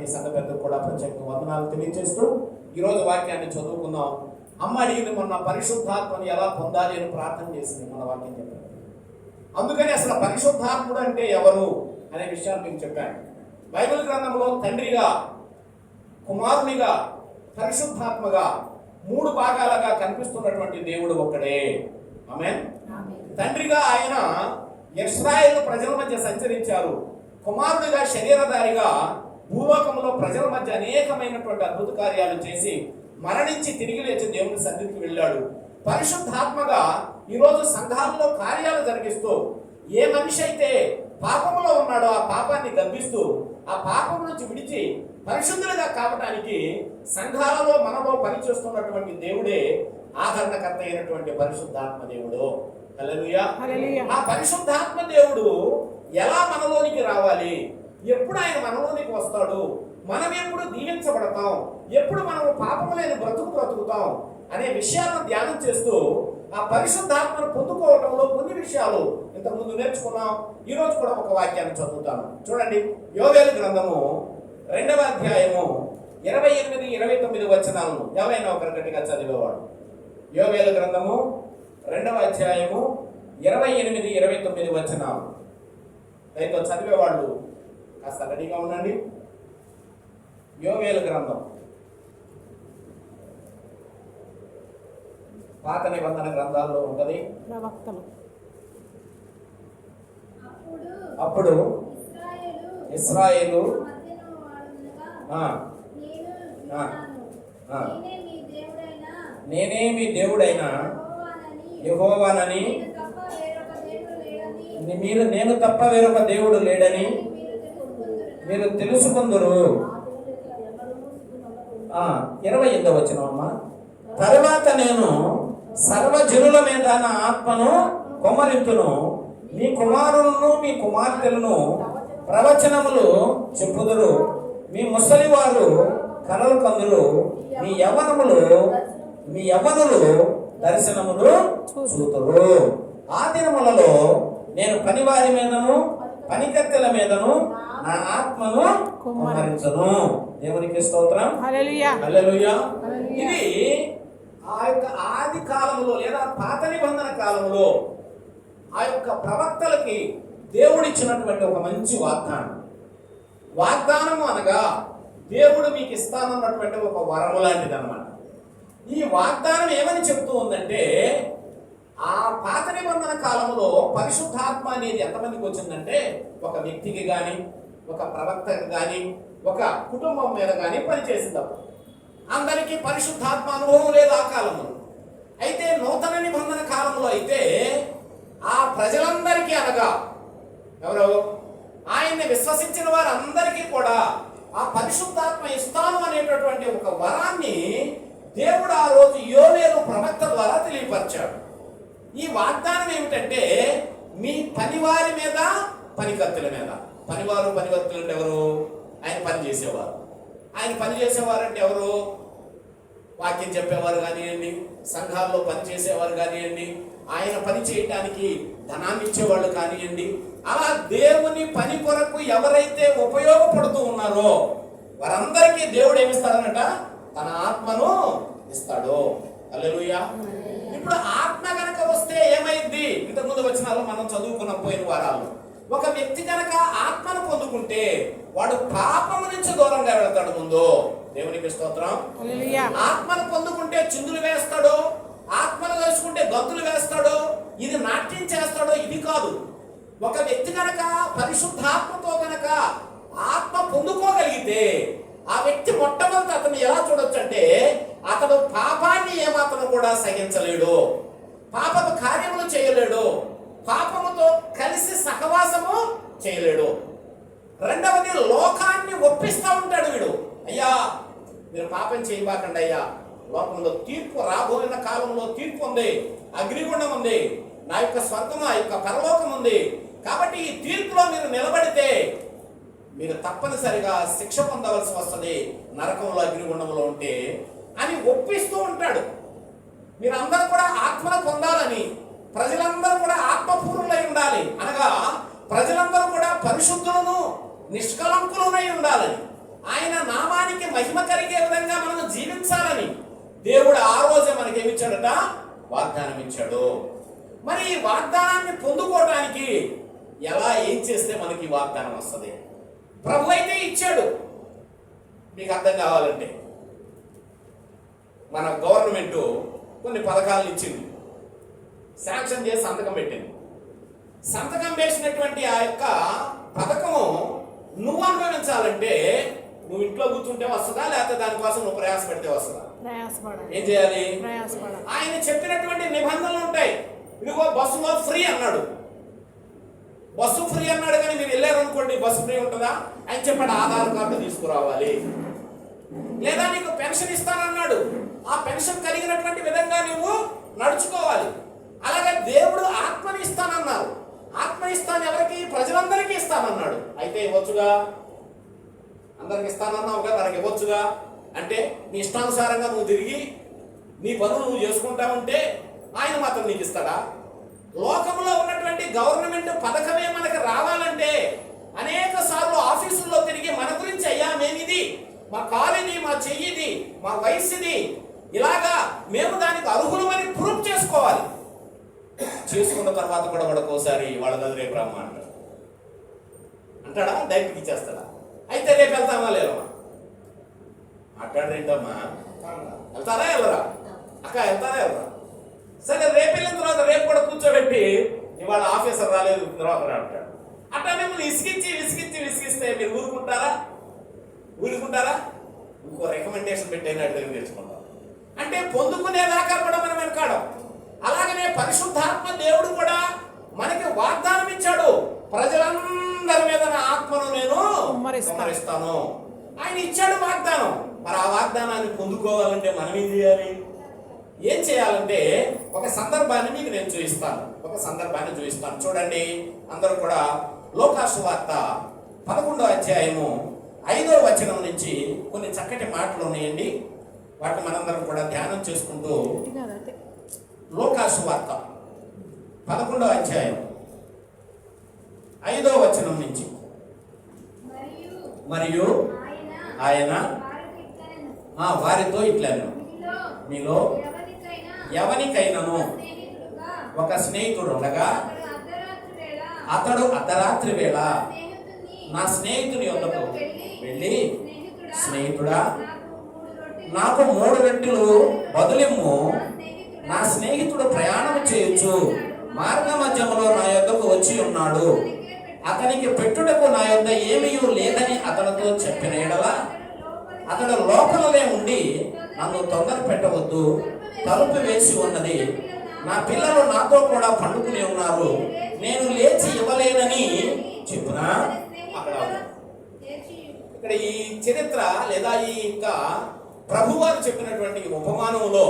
ఉన్నటువంటి సంఘ పెద్దకు కూడా ప్రత్యేక వందనాలు తెలియజేస్తూ ఈరోజు వాక్యాన్ని చదువుకుందాం. అమ్మ అడిగింది మొన్న పరిశుద్ధాత్మని ఎలా పొందాలి అని ప్రార్థన చేసింది మన వాక్యం చెప్పారు. అందుకని అసలు పరిశుద్ధాత్ముడు అంటే ఎవరు అనే విషయాన్ని మీకు చెప్పాను. బైబిల్ గ్రంథంలో తండ్రిగా, కుమారునిగా, పరిశుద్ధాత్మగా 3 భాగాలుగా కనిపిస్తున్నటువంటి దేవుడు ఒక్కడే. ఆమేన్. తండ్రిగా ఆయన ఇశ్రాయేలు ప్రజల మధ్య సంచరించారు. కుమారుడిగా శరీరధారిగా భూలోకంలో ప్రజల మధ్య అనేకమైనటువంటి అద్భుత కార్యాలు చేసి మరణించి తిరిగి లేచి దేవుని సన్నిధికి వెళ్ళాడు. పరిశుద్ధాత్మగా ఈరోజు సంఘాలలో కార్యాలు జరిగిస్తూ ఏ మనిషి అయితే పాపంలో ఉన్నాడో ఆ పాపాన్ని గద్దిస్తూ ఆ పాపం నుంచి విడిచి పరిశుద్ధులుగా కావడానికి సంఘాలలో మనలో పనిచేస్తున్నటువంటి దేవుడే ఆదరణకర్త అయినటువంటి పరిశుద్ధాత్మ దేవుడు. హల్లెలూయా. ఆ పరిశుద్ధాత్మ దేవుడు ఎలా మనలోనికి రావాలి, ఎప్పుడు ఆయన మనలోనికి వస్తాడు, మనం ఎప్పుడు దీవించబడతాం, ఎప్పుడు మనం పాపము లేని బ్రతుకుతాం అనే విషయాలను ధ్యానం చేస్తూ ఆ పరిశుద్ధాత్మను పొందుకోవడంలో కొన్ని విషయాలు ఇంతకుముందు నేర్చుకున్నాం. ఈరోజు కూడా ఒక వాక్యాన్ని చదువుతాను. చూడండి, యోవేలు గ్రంథము 2వ అధ్యాయము 28, 29 వచనాలను ఎవరైనా ఒకరు గట్టిగా చదివేవాడు. యోవేలు గ్రంథము 2వ అధ్యాయము 28, 29 వచనాలు రైతు చదివేవాళ్ళు కాస్త రెడీగా ఉండండి. యోవేలు గ్రంథం పాత నిబంధన గ్రంథాల్లో ఉంటది. అప్పుడు ఇశ్రాయేలు నేనే మీ దేవుడైన యెహోవానని, నేను తప్ప వేరొక దేవుడు లేడని మీరు తెలుసుకుందురు. 28వ వచనం అమ్మా. తరువాత నేను సర్వజనుల మీద నా ఆత్మను కుమ్మరింతును, మీ కుమారులను మీ కుమార్తెలను ప్రవచనములు చెప్పుదురు, మీ ముసలివారు కలలు కందురు, మీ యవ్వనులు దర్శనములు చూతురు. ఆ దినములలో నేను పనివారి మీదను పనికత్తెల మీదను నా ఆత్మను కుమ్మరించును. దేవునికి స్తోత్రం. హల్లెలూయా. హల్లెలూయా. ఇది ఆ యొక్క ఆది కాలంలో లేదా పాత నిబంధన కాలంలో ఆ యొక్క ప్రవక్తలకి దేవుడిచ్చినటువంటి ఒక మంచి వాగ్దానము అనగా దేవుడు మీకు ఇస్తానన్నటువంటి ఒక వరము లాంటిది అన్నమాట. ఈ వాగ్దానం ఏమని చెప్తూ ఉందంటే, ఆ పాత నిబంధన కాలంలో పరిశుద్ధాత్మ అనేది ఎంతమందికి వచ్చిందంటే, ఒక వ్యక్తికి కానీ, ఒక ప్రవక్తకి కానీ, ఒక కుటుంబం మీద కానీ పనిచేసింది. అందరికీ పరిశుద్ధాత్మ అనుభవం లేదు ఆ కాలంలో. అయితే నూతన నిబంధన కాలంలో అయితే ఆ ప్రజలందరికీ అనగా ఎవరు ఆయన్ని విశ్వసించిన వారందరికీ కూడా ఆ పరిశుద్ధాత్మ ఇస్తాను అనేటటువంటి ఒక వరాన్ని దేవుడు ఆ రోజు యోవేలు ప్రవక్త ద్వారా తెలియపరిచాడు. ఈ వాగ్దానం ఏమిటంటే, మీ పనివారి మీద పనికత్తుల మీద. పనికత్తులు అంటే ఎవరు? ఆయన పని చేసేవారు. ఆయన పని చేసేవారు అంటే ఎవరు? వాక్యం చెప్పేవారు కానివ్వండి, సంఘాల్లో పని చేసేవారు కానివ్వండి, ఆయన పని చేయటానికి ధనాన్ని ఇచ్చేవాళ్ళు కానివ్వండి, అలా దేవుని పని కొరకు ఎవరైతే ఉపయోగపడుతూ ఉన్నారో వారందరికీ దేవుడు ఏమిస్తాడనట? తన ఆత్మను ఇస్తాడు. హల్లెలూయా. ఇప్పుడు ఆత్మ కనుక వస్తే ఏమైంది? ఇంతకుముందు వచనాల్లో మనం చదువుకున్న పోయిన వారాల్లో, ఒక వ్యక్తి కనుక ఆత్మను పొందుకుంటే వాడు పాపము నుంచి దూరంగా వెళ్తాడు. ముందు దేవునికి స్తోత్రం. ఆత్మను పొందుకుంటే చిందులు వేస్తాడు, ఆత్మను వేసుకుంటే గంతులు వేస్తాడు, ఇది నాట్యం చేస్తాడు. ఇది కాదు. ఒక వ్యక్తి కనుక పరిశుద్ధాత్మతో కనుక ఆత్మ పొందుకోగలిగితే ఆ వ్యక్తి మొట్టమొదటి అతను ఎలా చూడొచ్చు అంటే, అతడు పాపాన్ని ఏమాత్రం కూడా సహించలేడు, పాపపు కార్యములు చేయలేడు, పాపముతో కలిసి సహవాసము చేయలేడు. రెండవది, లోకాన్ని ఒప్పిస్తూ ఉంటాడు వీడు. అయ్యా మీరు పాపం చేయబాకండి అయ్యా, లోకంలో తీర్పు రాబోయిన కాలంలో తీర్పు ఉంది, అగ్నిగుండం ఉంది, నా యొక్క స్వర్గం ఆ యొక్క పరలోకం ఉంది, కాబట్టి ఈ తీర్పులో మీరు నిలబడితే మీరు తప్పనిసరిగా శిక్ష పొందవలసి వస్తుంది నరకంలో అగ్నిగుండంలో ఉంటే అని ఒప్పిస్తూ ఉంటాడు. మీరందరూ కూడా ఆత్మను పొందాలని, ప్రజలందరూ కూడా ఆత్మపూర్ణులై ఉండాలి, అనగా ప్రజలందరూ కూడా పరిశుద్ధులను నిష్కలంకులనై ఉండాలని ఆయన మహిమ కలిగే విధంగా మనం జీవించాలని దేవుడు ఆ రోజే మనకేమిచ్చాడట? వాగ్దానం ఇచ్చాడు. మరి ఈ వాగ్దానాన్ని పొందుకోవడానికి ఏం చేస్తే మనకి వాగ్దానం వస్తుంది? ప్రభు అయితే ఇచ్చాడు. మీకు అర్థం కావాలంటే మన గవర్నమెంట్ కొన్ని పథకాలను ఇచ్చింది, శాంక్షన్ చేసి సంతకం పెట్టింది. సంతకం వేసినటువంటి ఆ యొక్క పథకము నువ్వు అనుభవించాలంటే నువ్వు ఇంట్లో కూర్చుంటే వస్తుందా, లేకపోతే దానికోసం నువ్వు ప్రయాస పెడితే వస్తుందా? ఏం చేయాలి? ఆయన చెప్పినటువంటి నిబంధనలు ఉంటాయి. ఇదిగో బస్సులో ఫ్రీ అన్నాడు, బస్సు ఫ్రీ అన్నాడు, కానీ మీరు వెళ్ళారనుకోండి బస్సు ఫ్రీ ఉంటుందా? ఆయన చెప్పాడు ఆధార్ కార్డు తీసుకురావాలి. లేదా నీకు పెన్షన్ ఇస్తానన్నాడు, ఆ పెన్షన్ కలిగినటువంటి విధంగా నువ్వు నడుచుకోవాలి. అలాగే దేవుడు ఆత్మని ఇస్తానన్నారు, ఆత్మ ఇస్తాను ఎవరికి? ప్రజలందరికీ ఇస్తానన్నాడు. అయితే ఇవ్వచ్చుగా, అందరికి ఇస్తానన్నావు కదా, మనకి ఇవ్వచ్చుగా. అంటే నీ ఇష్టానుసారంగా నువ్వు తిరిగి నీ పనులు నువ్వు చేసుకుంటావంటే ఆయన మాత్రం నీకు ఇస్తాడా? లోకంలో ఉన్నటువంటి గవర్నమెంట్ పథకమే మనకు రావాలంటే అనేక సార్లు ఆఫీసుల్లో తిరిగి మన గురించి అయ్యా మేమిది, మా కాలిది, మా చెయ్యిది, మా వయసుది, ఇలాగా మేము దానికి అర్హులమని ప్రూఫ్ చేసుకోవాలి. చేసుకున్న తర్వాత కూడా ఒక్కోసారి వాళ్ళ దగ్గర రేపు రమ్మ అంటాడా? డైరెక్ట్కి ఇచ్చేస్తాడా? అయితే రేపు వెళ్తామా లేదమ్మా? మాట్లాడరేంటమ్మా? వెళ్తారా వెళ్ళరా? అక్క వెళ్తారా వెళ్ళరా? సరే రేపు వెళ్ళిన తర్వాత రేపు కూడా కూర్చోబెట్టి ఇవాళ ఆఫీసర్ రాలేదు తర్వాత అంటాడు. అట్లా మిమ్మల్ని విసిగిస్తే మీరు ఊరుకుంటారా? ఇంకో రికమెండేషన్ పెట్టైనా అడిగి తెచ్చుకుంటాం. అంటే పొందుకునేదాకా కూడా మనం వెనకాడం. అలాగనే పరిశుద్ధాత్మ దేవుడు కూడా మనకి వాగ్దానం ఇచ్చాడు, ప్రజలందరి మీద నా ఆత్మను నేను కుమ్మరిస్తాను. ఆయన ఇచ్చాడు వాగ్దానం. మరి ఆ వాగ్దానాన్ని పొందుకోవాలంటే మనం ఏం చేయాలంటే ఒక సందర్భాన్ని మీకు నేను చూపిస్తాను. చూడండి, అందరూ కూడా లోకాసు వార్త 11వ అధ్యాయము 5వ వచనం నుంచి కొన్ని చక్కటి మాటలు ఉన్నాయండి. వాటిని మనందరం కూడా ధ్యానం చేసుకుంటూ, లోకాసు వార్త 11వ అధ్యాయం 5వ వచనం నుంచి, మరియు ఆయన వారితో ఇట్లను, మీలో ఎవరికైనాను ఒక స్నేహితుడు ఉండగా అతడు అర్ధరాత్రి వేళ నా స్నేహితుని యొద్దకు వెళ్ళి, స్నేహితుడా నాకు 3 రొట్టెలు బదులిమ్ము, నా స్నేహితుడు ప్రయాణం చేయొచ్చు, మార్గ మధ్యములో నా యొద్దకు వచ్చి ఉన్నాడు, అతనికి పెట్టుటకు నా యొద్ద ఏమీ లేదని అతనితో చెప్పిన యెడల అతడు లోపలనే ఉండి నన్ను తొందర పెట్టవద్దు, తలుపు వేసి ఉన్నది, నా పిల్లలు నాతో కూడా పండుకుని ఉన్నారు, నేను లేచి ఇవ్వలేనని చెప్పునా. ఇక్కడ ఈ చరిత్ర లేదా ఈ ఇంకా ప్రభువారు చెప్పినటువంటి ఉపమానంలో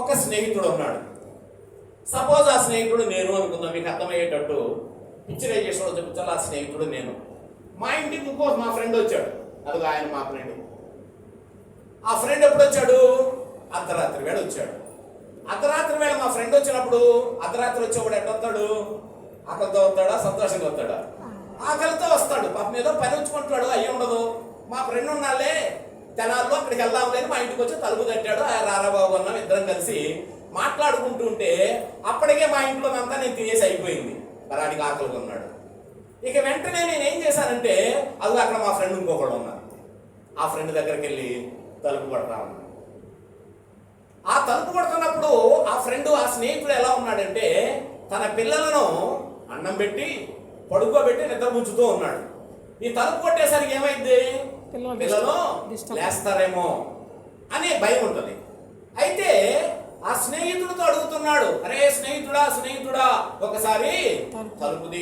ఒక స్నేహితుడు ఉన్నాడు. సపోజ్ ఆ స్నేహితుడు నేను అనుకుందాం, మీకు అర్థమయ్యేటట్టు పిక్చరైజేషన్లో చెప్తాను. ఆ స్నేహితుడు నేను. మా ఇంటికి ఇంకో మా ఫ్రెండ్ వచ్చాడు, అదిగో ఆయన మా ఫ్రెండ్. ఆ ఫ్రెండ్ ఎప్పుడు వచ్చాడు? అర్ధరాత్రి వేళ వచ్చాడు. అర్ధరాత్రి వేళ మా ఫ్రెండ్ వచ్చినప్పుడు, అర్ధరాత్రి వచ్చేవాడు ఎట్లా వస్తాడు? ఆకలితో వస్తాడా, సంతోషంగా వస్తాడా? ఆకలితో వస్తాడు. పాపం ఏదో పని ఉంచుకుంటాడు, అయ్యి ఉండదు. మా ఫ్రెండ్ ఉన్నాలే తెనాల్లో, అక్కడికి వెళ్దాం లేని మా ఇంటికి వచ్చి తలుపు తట్టాడు. రారా బాబు అన్నాం, ఇద్దరం కలిసి మాట్లాడుకుంటుంటే అప్పటికే మా ఇంట్లో అంతా నేను తినేసి అయిపోయింది. మరాడికి ఆకలిగా ఉన్నాడు. ఇక వెంటనే నేను ఏం చేశానంటే, అది అక్కడ మా ఫ్రెండ్ ఇంకొకడు ఉన్నాడు, ఆ ఫ్రెండ్ దగ్గరికి వెళ్ళి తలుపు కొడతా ఉన్నాడు. ఆ తలుపు కొడుతున్నప్పుడు ఆ ఫ్రెండ్, ఆ స్నేహితుడు ఎలా ఉన్నాడంటే, తన పిల్లలను అన్నం పెట్టి పడుకోబెట్టి నిద్ర ముంచుతూ ఉన్నాడు. ఈ తలుపు కొట్టేసరికి ఏమైంది? పిల్లలు లేస్తారేమో అనే భయం ఉంటుంది. అయితే ఆ స్నేహితుడితో అడుగుతున్నాడు, అరే స్నేహితుడా ఒకసారి తలుపుది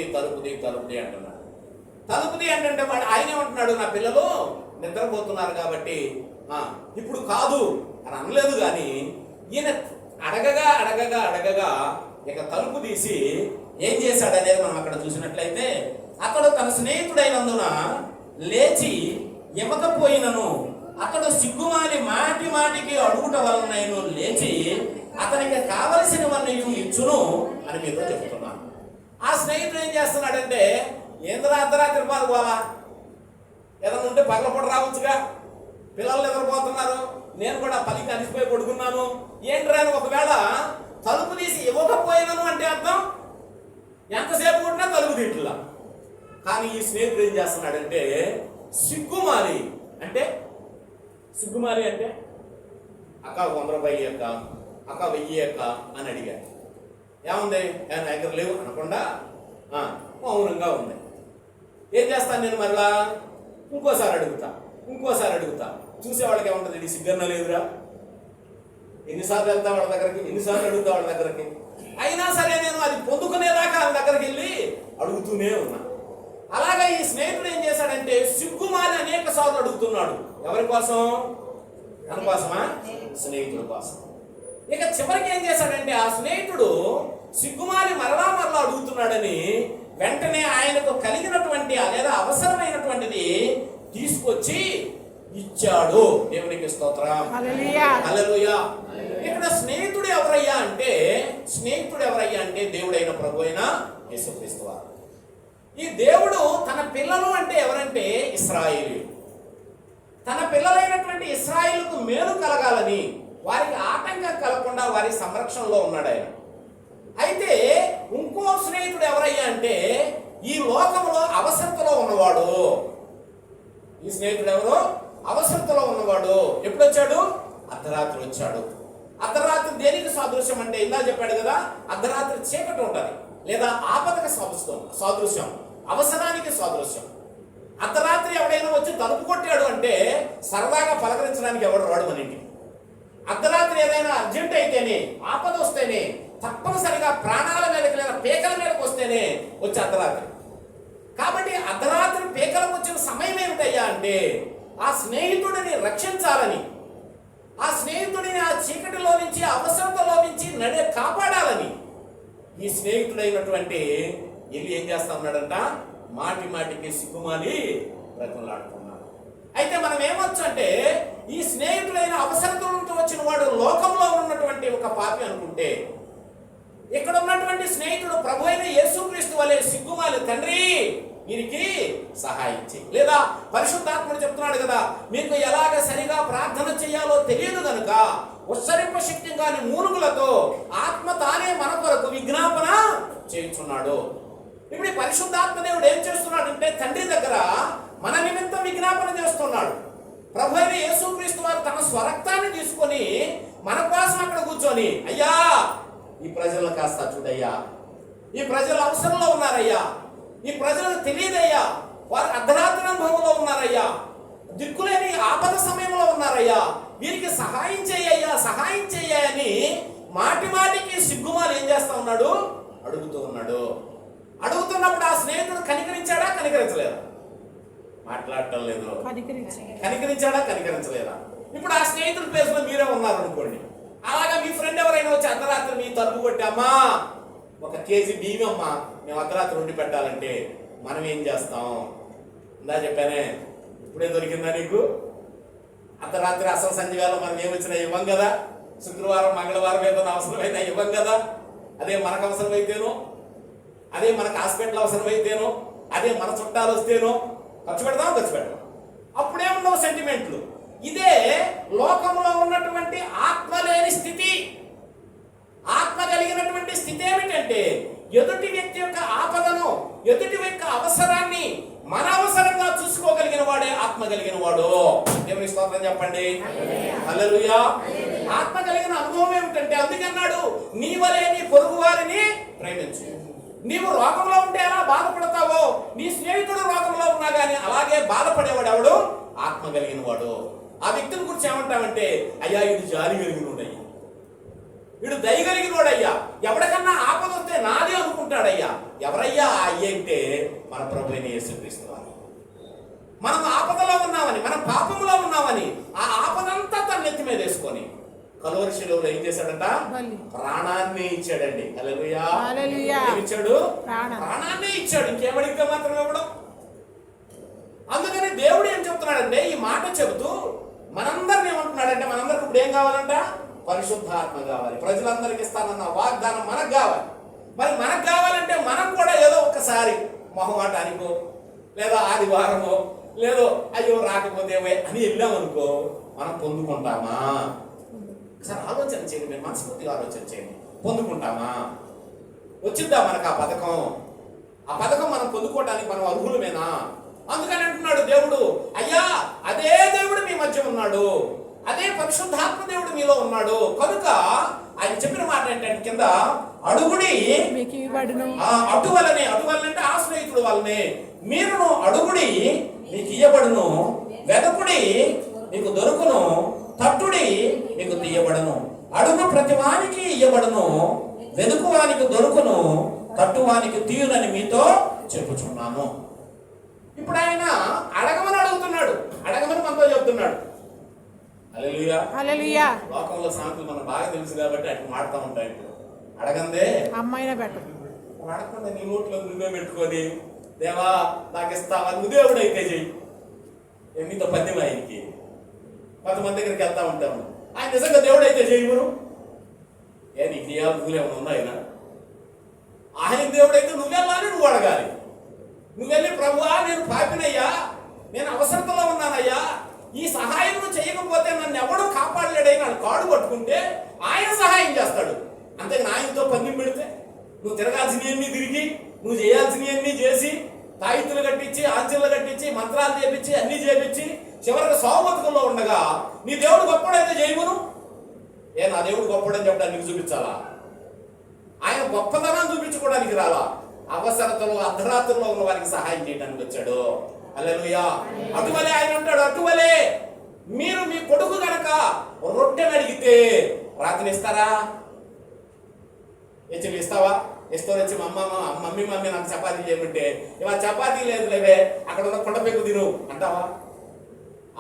అంటున్నాడు. తలుపుది అంటే వాడు ఆయనే ఉంటున్నాడు, నా పిల్లలు నిద్రపోతున్నారు కాబట్టి ఇప్పుడు కాదు అని అనలేదు. కానీ ఈయన అడగగా ఇక తలుపు తీసి ఏం చేశాడనేది మనం అక్కడ చూసినట్లయితే, అతడు తన స్నేహితుడైనందున లేచి ఎమకపోయినను అతడు సిగ్గుమాలి మాటికి అడుగుట వలన లేచి అతనికి కావలసినవన్నీ ఇచ్చును అని మీతో చెప్తున్నాను. ఆ స్నేహితుడు ఏం చేస్తున్నాడంటే, ఏంద్రా అర్ధరాత్రి పాల్గొవాలా, ఏదన్నా ఉంటే పగలపూట రావచ్చుగా, పిల్లలు నిద్రపోతున్నారు, నేను కూడా పలికి అనిసిపోయి పడుకున్నాను. ఏంట్రా అని ఒకవేళ తలుపు తీసి ఇవ్వకపోయినాను అంటే అర్థం ఎంతసేపు ఉంటున్నా తలుపు తిట్లా. కానీ ఈ స్నేహితుడు ఏం చేస్తున్నాడంటే సిగ్గుమారి అంటే అక్క 100 రూపాయలు అక్క, అక్క 1000 అక్క అని అడిగాడు. ఏముంది నా దగ్గర లేవు అనకుండా మౌనంగా ఉంది. ఏం చేస్తాను నేను మరలా ఇంకోసారి అడుగుతా. చూసేవాళ్ళకి ఏముంటుంది, ఇది సిగ్గన్న లేదురా, ఎన్నిసార్లు వెళ్తా వాళ్ళ దగ్గరికి, ఎన్నిసార్లు అడుగుతా వాళ్ళ దగ్గరికి. అయినా సరే నేను అది పొందుకునేదాకా వాళ్ళ దగ్గరికి వెళ్ళి అడుగుతూనే ఉన్నా. అలాగే ఈ స్నేహితుడు ఏం చేశాడంటే సిగ్గుమారి అనేక సార్లు అడుగుతున్నాడు. ఎవరి కోసం? తన కోసమా? స్నేహితుడి కోసం. ఇక చివరికి ఏం చేశాడంటే ఆ స్నేహితుడు సిగ్గుమారి మరలా అడుగుతున్నాడని వెంటనే ఆయనకు కలిగినటువంటి లేదా అవసరమైనటువంటిది తీసుకొచ్చి ఇచ్చాడు. దేవునికి స్తోత్రం, హల్లెలూయా. ఇక్కడ స్నేహితుడు ఎవరయ్యా అంటే దేవుడైన ప్రభు అయిన యేసుక్రీస్తు వారు. ఈ దేవుడు తన పిల్లలు అంటే ఎవరంటే ఇశ్రాయేలీయులు. తన పిల్లలైనటువంటి ఇశ్రాయేలుకు మేలు కలగాలని, వారికి ఆటంకం కలగకుండా వారి సంరక్షణలో ఉన్నాడు ఆయన. అయితే ఇంకో స్నేహితుడు ఎవరయ్యా అంటే ఈ లోకంలో అవసరతలో ఉన్నవాడు. ఈ స్నేహితుడు ఎవరు? అవసరతలో ఉన్నవాడు. ఎప్పుడు వచ్చాడు? అర్ధరాత్రి వచ్చాడు. అర్ధరాత్రి దేనికి సాదృశ్యం అంటే ఇందా చెప్పాడు కదా, అర్ధరాత్రి చీకటి ఉంటుంది లేదా ఆపదకి సాదృశ్యం, అవసరానికి సాదృశ్యం. అర్ధరాత్రి ఎవడైనా వచ్చి తలుపు కొట్టాడు అంటే సరదాగా పలకరించడానికి ఎవడు రాడు మన ఇంటికి. అర్ధరాత్రి ఏదైనా అర్జెంట్ అయితేనే, ఆపద వస్తేనే, తప్పనిసరిగా ప్రాణాల మీదకి లేదా పీకల మీదకి వస్తేనే వచ్చి అర్ధరాత్రి. కాబట్టి అర్ధరాత్రి పీకలకు వచ్చిన సమయం ఏమిటయ్యా అంటే ఆ స్నేహితుడిని రక్షించాలని, ఆ స్నేహితుడిని ఆ చీకటిలో నుంచి, అవసరతలో నుంచి కాపాడాలని ఈ స్నేహితుడైనటువంటి వెళ్ళి ఏం చేస్తా ఉన్నాడంట, మాటికి సిగ్గుమాలి బ్రతులాడుతున్నాడు. అయితే మనం ఏమొచ్చు అంటే ఈ స్నేహితుడైన అవసరతలతో వచ్చిన వాడు లోకంలో ఉన్నటువంటి ఒక పాపి అనుకుంటే, ఇక్కడ ఉన్నటువంటి స్నేహితుడు ప్రభు అయిన యేసుక్రీస్తు వలె సిగ్గుమాలి, తండ్రి వీరికి సహాయం చేయి, లేదా పరిశుద్ధాత్ముడు చెప్తున్నాడు కదా, మీకు ఎలాగ సరిగా ప్రార్థన చేయాలో తెలియదు కనుక ఉచ్చరింప శక్తిగాని మూలుగులతో ఆత్మ తానే మన కొరకు విజ్ఞాపన చేయుచున్నాడు. ఇప్పుడు ఈ పరిశుద్ధాత్మ దేవుడు ఏం చేస్తున్నాడంటే తండ్రి దగ్గర మన నిమిత్తం విజ్ఞాపన చేస్తున్నాడు. ప్రభు అయిన యేసుక్రీస్తు వారు తన స్వరక్తాన్ని తీసుకొని మన కోసం అక్కడ కూర్చొని, అయ్యా ఈ ప్రజలను కాస్త చూడయ్యా, ఈ ప్రజలు అవసరంలో ఉన్నారయ్యా, ఈ ప్రజలకు తెలియదయ్యా, వారు అర్ధరాత్రి అనుభవంలో ఉన్నారయ్యా, దిక్కులేని ఆపద సమయంలో ఉన్నారయ్యా, వీరికి సహాయం చేయని మాటికి సిగ్గుమాలు ఏం చేస్తా ఉన్నాడు, అడుగుతూ ఉన్నాడు. అడుగుతున్నప్పుడు ఆ స్నేహితుడు కనికరించాడా, కనికరించలేదా? మాట్లాడటం లేదు. కనికరించాడా, కనికరించలేదా? ఇప్పుడు ఆ స్నేహితుడి ప్లేస్లో మీరే ఉన్నారు అనుకోండి. అలాగా మీ ఫ్రెండ్ ఎవరైనా వచ్చి అర్ధరాత్రి మీ తలుపు కొట్టి, అమ్మా 1 కేజీ బియ్యం అమ్మా మేము అర్ధరాత్రి వండి పెట్టాలంటే మనం ఏం చేస్తాం? ఇందా చెప్పానే, ఇప్పుడే దొరికిందా నీకు? అర్ధరాత్రి అసలు సంధ్యవేళ మనం ఏమొచ్చినా ఇవ్వం కదా, శుక్రవారం మంగళవారం ఏదైనా అవసరమైనా ఇవ్వం కదా. అదే మనకు అవసరమైతేనో, అదే మనకు హాస్పిటల్ అవసరమైతేనో, అదే మన చుట్టాలు వస్తేనో ఖర్చు పెడతాం. అప్పుడేముండవు సెంటిమెంట్లు. ఇదే లోకంలో ఉన్నటువంటి ఆత్మ లేని స్థితి. ఆత్మ కలిగినటువంటి స్థితి ఏమిటంటే ఎదుటి వ్యక్తి యొక్క ఆపదను, ఎదుటి వ్యక్తి అవసరాన్ని మన అవసరంగా చూసుకోగలిగిన వాడే ఆత్మ కలిగిన వాడు. దేవుని స్తోత్రం చెప్పండి, హల్లెలూయా. ఆత్మ కలిగిన అనుభవం ఏమిటంటే అందుకన్నాడు, నీ వలె నీ పొరుగు వారిని ప్రేమించు. నీవు రోగంలో ఉంటే ఎలా బాధపడతావో నీ స్నేహితుడు రోగంలో ఉన్నా కానీ అలాగే బాధపడేవాడు ఎవడు? ఆత్మ కలిగిన వాడు. ఆ వ్యక్తిని గురించి ఏమంటామంటే, అయ్యా వీడు జాలి కలిగినోడయ్యా, వీడు దయ కలిగినోడయ్యా, ఎవరికన్నా ఆపద వస్తే నాదే అనుకుంటాడయ్యా. ఎవరయ్యా అయ్యే అంటే మన ప్రభు అయిన యేసుక్రీస్తు వారు. మనం ఆపదలో ఉన్నామని, మనం పాపంలో ఉన్నామని ఆ ఆపదంతా తన నెత్తి మీద వేసుకొని కలువరి శిలువలో ఏం చేశాడంట? ప్రాణాన్ని ఇచ్చాడండి. హల్లెలూయా. ఇచ్చాడు, ప్రాణాన్ని ఇచ్చాడు. ఇంకేమడిగితే మాత్రం ఇవ్వడం. అందుకని దేవుడు ఏం చెప్తున్నాడంటే ఈ మాట చెబుతూ మనందరిని ఏమంటున్నాడంటే, మనందరికి ఇప్పుడు ఏం కావాలంట? పరిశుద్ధాత్మ కావాలి. ప్రజలందరికీ ఇస్తానన్న వాగ్దానం మనకు కావాలి. మరి మనకు కావాలంటే మనం కూడా ఏదో ఒకసారి మొహమాటానికో లేదా ఆదివారమో లేదో అయ్యో రాకపోతే అని వెళ్ళామనుకో మనం పొందుకుంటామా? ఒకసారి ఆలోచన చేయండి, మీరు మనస్ఫూర్తిగా ఆలోచన చేయండి. పొందుకుంటామా? వచ్చిద్దా మనకు ఆ పథకం? ఆ పథకం మనం పొందుకోవడానికి మనం అర్హులమేనా? అందుకని అంటున్నాడు దేవుడు, అయ్యా అదే దేవుడు మీ మధ్య ఉన్నాడు, అదే పరిశుద్ధాత్మ దేవుడు మీలో ఉన్నాడు. కనుక ఆయన చెప్పిన మాట ఏంటంటే కింద అడుగుడి అటువలనే, అటువలనంటే ఆ స్నేహితుడు వల్లనే, మీరును అడుగుడి మీకు ఇయ్యబడును, వెదకుడి మీకు దొరుకును, తట్టుడి మీకు తీయబడును. అడుగు ప్రతివానికి ఇయ్యబడును, వెదుకువానికి దొరుకును, తట్టువానికి తీయునని మీతో చెప్పుచున్నాను. ఇప్పుడు ఆయన అడగమని అడుగుతున్నాడు, అడగమని మనతో చెప్తున్నాడు. హల్లెలూయా, హల్లెలూయా. లోకంలో సాంతులు మనకు బాగా తెలుసు కాబట్టి అటు మాడుతూ ఉంటాయి. ఇప్పుడు అడగందే అమ్మాయినా పెట్టు, అడగకుండా నీ నోట్లో నువ్వే పెట్టుకొని దేవా నాకు ఇస్తావా, నువ్వు దేవుడు అయితే చెయ్యి. మీతో పద్యం ఆయనకి 10 మంది దగ్గరికి వెళ్తా ఉంటాము, ఆయన నిజంగా దేవుడు అయితే చెయ్యము. నీ క్రియాలు నువ్వులేమన్నా ఉన్నాయినా? ఆయన దేవుడైతే నువ్వెళ్ళాలి, నువ్వు అడగాలి. నువ్వు వెళ్ళి ప్రభువా నేను పాపినయ్యా, నేను అవసరతలో ఉన్నానయ్యా, ఈ సహాయం నువ్వు చేయకపోతే నన్ను ఎవడూ కాపాడలేడని ఆయన కాడు పట్టుకుంటే ఆయన సహాయం చేస్తాడు. అంతేగాని ఆయనతో పందెం పెడితే నువ్వు తిరగాల్సినవన్నీ తిరిగి, నువ్వు చేయాల్సినవన్నీ చేసి, తాయితులు కట్టించి, ఆంచలు కట్టించి, మంత్రాలు చేపించి, అన్ని చేపించి చివరికి సౌబతుకుల్లో ఉండగా నీ దేవుడు గొప్పడైతే చేయమును. నా దేవుడు గొప్పడని చెప్పడానికి నీకు చూపించాలా? ఆయన గొప్పతనాన్ని చూపించుకోవడానికి రాలా, అవసరతలో అర్ధరాత్రుల్లో ఉన్న వారికి సహాయం చేయడానికి వచ్చాడు. హల్లెలూయా. అటువలే ఆయన అంటాడు, అటువలే మీరు మీ కొడుకు గనక రొట్టెని అడిగితే రాత్రి ఇస్తారా? ఇస్తావా? ఇస్తూ వచ్చి మమ్మీ నాకు చపాతీ చేయమంటే ఇవాళ చపాతీ లేదు లేవే, అక్కడ ఉన్న కొండపెక్కు తిను అంటావా?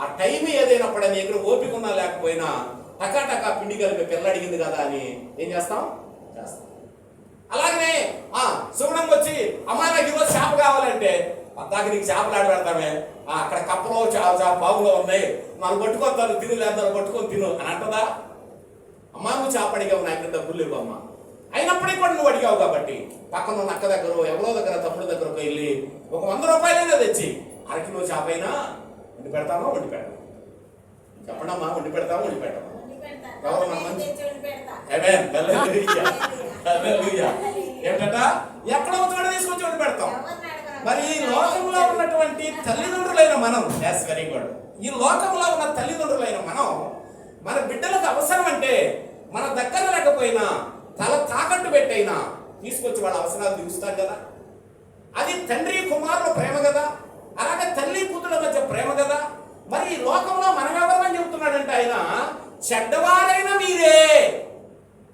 ఆ టైం ఏదైనప్పుడు నీ దగ్గర ఓపిక ఉన్నా లేకపోయినా టకా పిండి కలిపి పిల్ల అడిగింది కదా అని ఏం చేస్తాం? అలాగనే శివుడం వచ్చి అమ్మా నాకు ఈరోజు చేప కావాలంటే పద్దాక నీకు చేపలు ఆడి పెడతామే, అక్కడ కప్పలో బావులో ఉన్నాయి, నన్ను పట్టుకొస్తాను తిను, లేదా నన్ను పట్టుకొని తిను అని అంటదా? అమ్మా నువ్వు చేప అడిగావు, నా దగ్గర డబ్బులు లేవు అమ్మా. అయినప్పటికీ కూడా నువ్వు అడిగావు కాబట్టి పక్కన ఉన్న అక్క దగ్గర, ఎవరో దగ్గర, తమ్ముడు దగ్గరకు వెళ్ళి ఒక 100 రూపాయలైనా తెచ్చి అరకిలో చేప అయినా వండి పెడతామా? వండి పెడతాం. చెప్పండమ్మా, వండి పెడతామా? వండి పెట్టామా? ఎవరు మన మంచి ఏంటంట ఎక్కడ చోట తీసుకొచ్చి వండి పెడతాం. మరి ఈ లోకంలో ఉన్నటువంటి తల్లిదండ్రులైన మనం, వెరీ గుడ్, ఈ లోకంలో ఉన్న తల్లిదండ్రులైన మనం మన బిడ్డలకు అవసరం అంటే మన దగ్గర లేకపోయినా తల తాకట్టు పెట్టైనా తీసుకొచ్చి వాళ్ళ అవసరాలు తీరుస్తాం కదా. అది తండ్రి కుమారుల ప్రేమ కదా, అలాగే తల్లి కూతుళ్ళ మధ్య ప్రేమ కదా. మరి ఈ లోకంలో మనం ఎవరని చెబుతున్నాడంటే ఆయన చెడ్డవారైనా మీరే.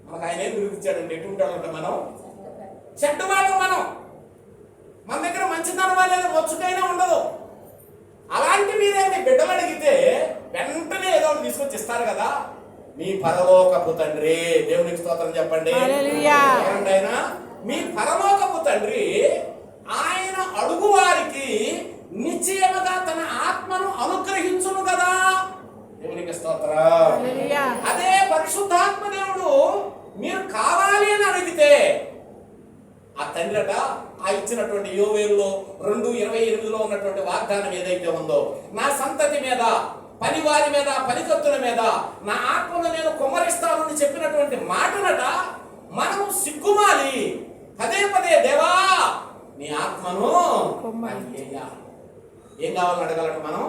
మనకు ఆయన ఏం గురించాడంటే ఎటువంటి వాళ్ళంటే మనం చెడ్డవాళ్ళం. మన దగ్గర మంచితనం అనేది వచ్చుకైనా ఉండదు. అలాంటి మీరే మీ బిడ్డలు అడిగితే వెంటనే ఏదో తీసుకొచ్చి ఇస్తారు కదా. మీ పరలోకపు తండ్రి, దేవునికి స్తోత్రం చెప్పండి. ఆయన మీ పరలోకపు తండ్రి ఆయన అడుగు వారికి నిశ్చయముగా తన ఆత్మను అనుగ్రహించును కదా. దేవునికి స్తోత్రం. అదే పరిశుద్ధాత్మ దేవుడు మీరు కావాలి అని అడిగితే ఆ తండ్రి అట ఆ ఇచ్చినటువంటి యోవేలులో 2:28 ఉన్నటువంటి వాగ్దానం ఏదైతే ఉందో, నా సంతతి మీద, పనివారి మీద, పనికత్తుల మీద నా ఆత్మను నేను కుమ్మరిస్తాను అని చెప్పినటువంటి మాటనట మనం సిగ్గుమాలి పదే దేవా నీ ఆత్మను ఏం కావాలని అడగలట. మనం